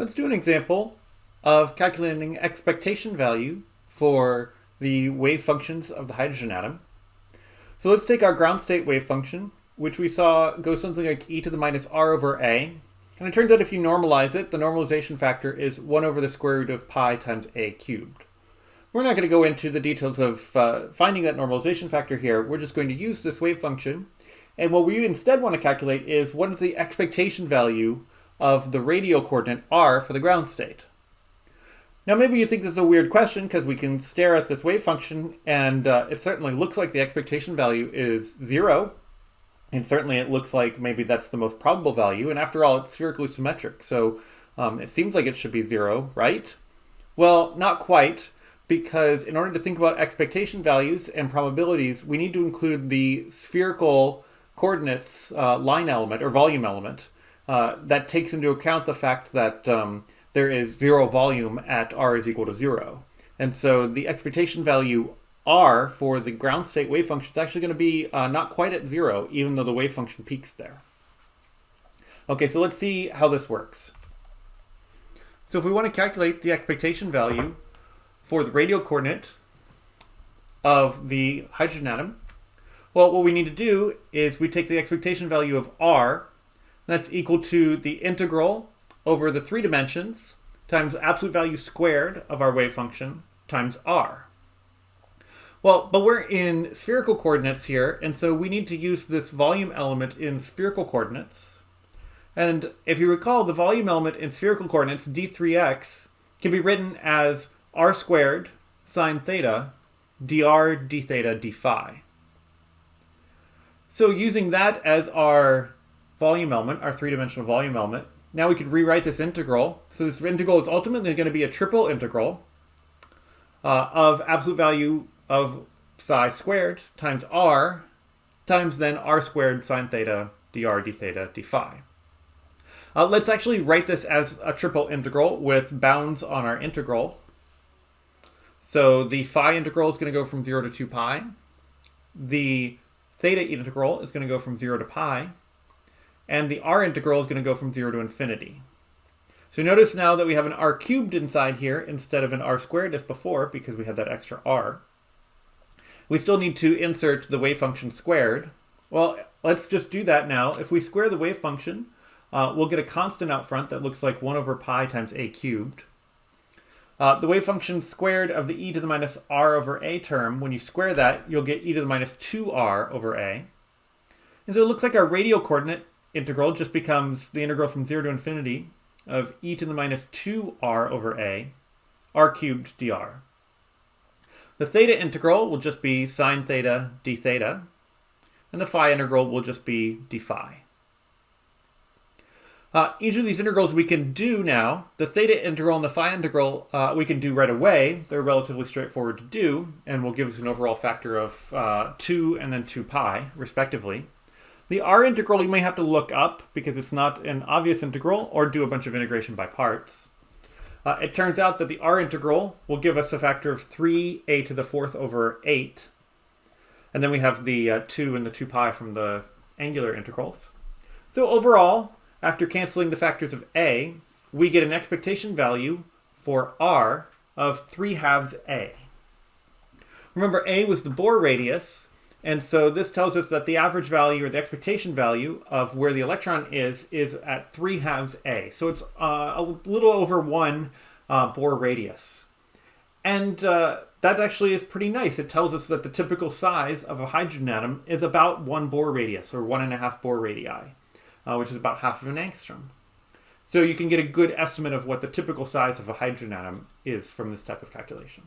Let's do an example of calculating expectation value for the wave functions of the hydrogen atom. So let's take our ground state wave function, which we saw go something like e to the minus r over a. And it turns out if you normalize it, the normalization factor is 1 over the square root of pi times a cubed. We're not going to go into the details of finding that normalization factor here. We're just going to use this wave function. And what we instead want to calculate is what is the expectation value of the radial coordinate r for the ground state. Now maybe you think this is a weird question because we can stare at this wave function and it certainly looks like the expectation value is 0. And certainly it looks like maybe that's the most probable value. And after all, it's spherically symmetric. So it seems like it should be 0, right? Well, not quite, because in order to think about expectation values and probabilities, we need to include the spherical coordinates line element or volume element. That takes into account the fact that there is 0 volume at r is equal to 0. And so the expectation value r for the ground state wave function is actually going to be not quite at 0, even though the wave function peaks there. Okay, so let's see how this works. So if we want to calculate the expectation value for the radial coordinate of the hydrogen atom, well, what we need to do is we take the expectation value of r. That's equal to the integral over the 3 dimensions times absolute value squared of our wave function times r. Well, but we're in spherical coordinates here, and so we need to use this volume element in spherical coordinates. And if you recall, the volume element in spherical coordinates, d3x, can be written as r squared sine theta dr d theta d phi. So using that as our volume element, our 3-dimensional volume element, now we could rewrite this integral. So this integral is ultimately going to be a triple integral of absolute value of psi squared times r times then r squared sine theta dr d theta d phi. Let's actually write this as a triple integral with bounds on our integral. So the phi integral is going to go from 0 to 2 pi. The theta integral is going to go from 0 to pi. And the r integral is going to go from 0 to infinity. So notice now that we have an r cubed inside here instead of an r squared as before because we had that extra r. We still need to insert the wave function squared. Well, let's just do that now. If we square the wave function, we'll get a constant out front that looks like 1 over pi times a cubed. The wave function squared of the e to the minus r over a term, when you square that, you'll get e to the minus 2r over a. And so it looks like our radial coordinate integral just becomes the integral from 0 to infinity of e to the minus 2r over a, r cubed dr. The theta integral will just be sine theta d theta, and the phi integral will just be d phi. Each of these integrals we can do now. The theta integral and the phi integral we can do right away. They're relatively straightforward to do, and will give us an overall factor of 2 and then 2 pi, respectively. The r integral you may have to look up because it's not an obvious integral, or do a bunch of integration by parts. It turns out that the r integral will give us a factor of 3a to the 4th over 8. And then we have the 2 and the 2 pi from the angular integrals. So overall, after canceling the factors of a, we get an expectation value for r of 3/2 a. Remember, a was the Bohr radius, and so this tells us that the average value, or the expectation value, of where the electron is at 3/2 a. So it's a little over 1 Bohr radius. And that actually is pretty nice. It tells us that the typical size of a hydrogen atom is about 1 Bohr radius, or 1.5 Bohr radii, which is about half of an angstrom. So you can get a good estimate of what the typical size of a hydrogen atom is from this type of calculation.